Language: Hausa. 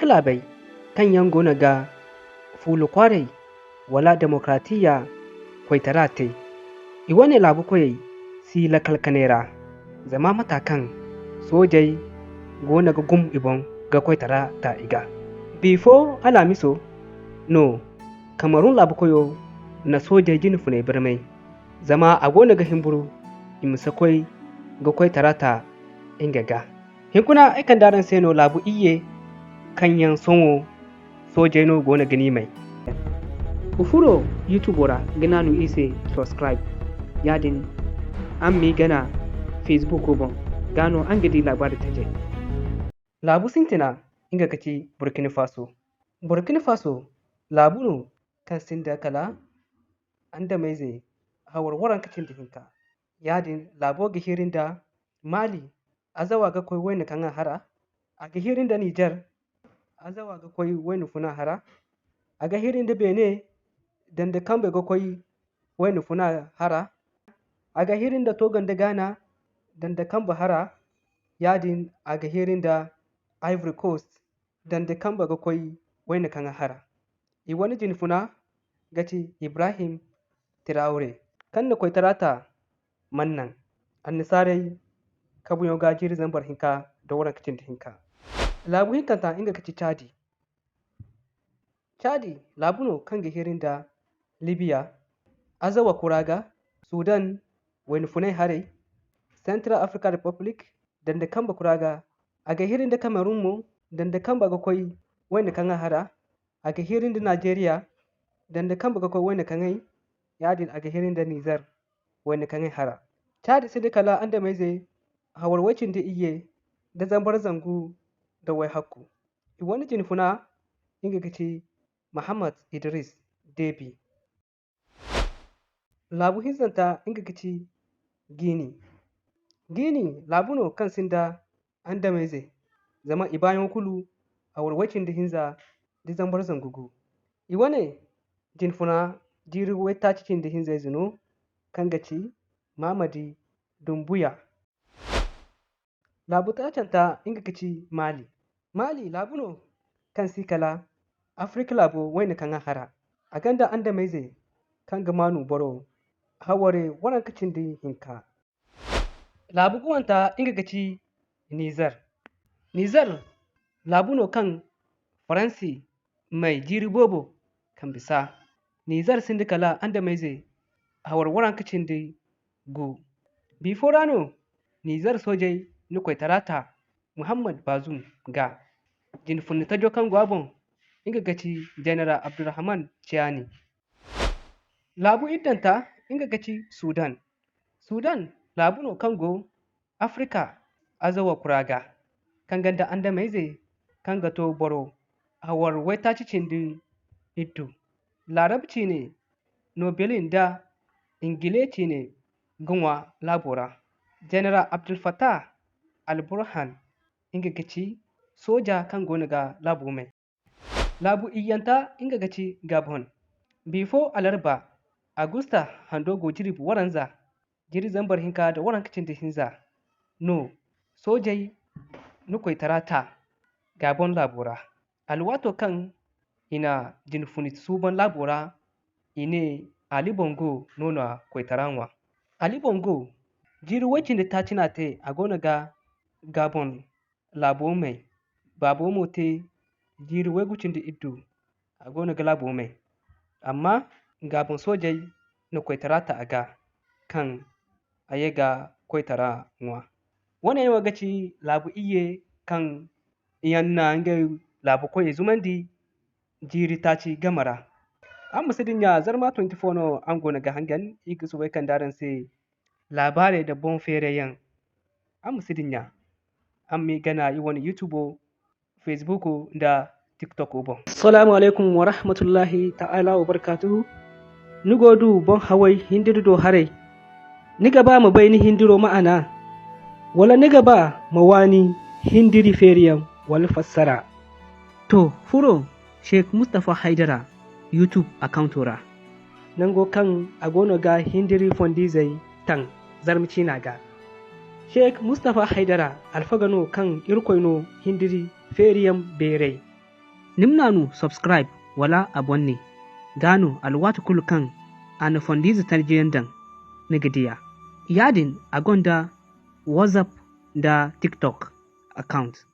Afrika labai kan yango na ga fulu kwarai wala demokratiya kwaitarate iwane labu koyi si la kalkanera zama matakan Soojey gona ga gum ibon ga kwaitara ta iga before alamiso no kamarun labu koyo na Soojey jini fune birmai zama a gona ga himburu imsa koi ga kwaitara ta ingaga hinkuna aikan daran seno Laabu Iyye kanyan sonwo Soojey no gona gani mai ufuro YouTube ora gana nu ise subscribe yadin an mi gana Facebook bon gano an gadi labarin taje Laabu sintina inga kaci Burkina Faso Laabu no kan sinda kala anda mai zai hawarwaran kacin dihinka yadin Laabo ga hirin da Mali azawa ga koi wani kan hara a ga hirin da Niger azawa ga koi wani funa hara a ga hirin da Benin dan da kambe ga koi wani funa hara a ga hirin da Togon da Ghana dan da kamba hara yadin a ga hirin da Ivory Coast dan da kamba ga koi wani kan hara i wani jin funa gaci Ibrahim Traore kan na koi tarata mannan annisarai kabuyo gajiri zambar hinka da wurin kacin da hinka Laabu hinkanta inga kaci Chadi Laabu no kan ga hirin da Libya azawa kuraga Sudan wani funai hare Central Africa Republic dan da kamba kuraga a ga hirin da Cameroon mo dan da kamba ga koi wani kan hara a ga hirin da Nigeria dan da kamba ga koi wani kan yadin a ga hirin da Niger wani kan hara Chadi sai kala anda mai zai hawarwacin da iye da zambar zangu da wai hakku i wani jin funa inga kaci Muhammad Idris Deby Laabu hinzanta inga kaci Guinea Laabu no kan sinda anda mai zai zama ibayon kulu hawarwacin da hinza da zambar zangugu i wane jin funa jiri weta cikin da hinza zino kan gaci Mamadi Dumbuya Laabu ta canta inga kaci Mali Laabu no kan sikala Afrika Laabu wani kan hara a ganda anda mai zai kan gamanu boro haware waran kacin da hinka Laabu guwanta inga kaci Niger Laabu no kan Faransi mai jiri bobo kan bisa Niger sindikala anda mai zai hawarwaran kacin da gu before rano Niger Soojey ni koi tarata Muhammad Bazoum ga jin funni ta jokan gwabon inga gaci General Abdurrahman Chiani Laabu iddanta inga gaci Sudan Laabu no kango Afrika azawa kuraga kan ganda anda mai zai kan gato boro hawar weta cicin da iddu Larabci ne Nobelin da Ingileci ne gunwa labora General Abdul Fattah al-Burhan inga gaci soja kan gona ga Laabu mai Laabu Iyyanta inga gaci Gabon before alarba Augusta handogo jirib waranza jiri zambar hinka da waran kacin da hinza no Soojey ni koi tarata Gabon labora alwato kan ina jin funit suban labora ine Ali Bongo nona koi taranwa Ali Bongo jiri wacin da ta cina te a gona ga Gabon Laabu mai babo mote jiri wegucin da iddu a gona ga Laabu mai amma Gabon Soojey na koi tarata aga kan ayega koi tara nwa wannan yawa gaci Laabu Iyye kan iyanna ngai Laabu koi zumandi jiri taci gamara an musidin ya ZARMA 24 no an gona ga hangan igisu wai kan daran sai labare da bon fere yan an musidin ya an mi gana yi wani YouTube Facebook da TikTok bon assalamu alaikum wa rahmatullahi ta'ala wa barakatuhu ni godu bon hawai hindiru do hare ni gaba mu bai ni hindiro ma'ana wala ni gaba mawani hindiri feriyan wal fassara to furo Sheikh Mustapha Haidara YouTube account ora nango kan agono ga hindiri fondizai tan zarmici na ga Sheikh Mustapha Haidara alfagano kan irkoino hindiri feriyam berei nimnanu subscribe wala abonne gano alwatu kulukan ana fondizi tarjiyandan nigadiya yadin agonda WhatsApp da TikTok account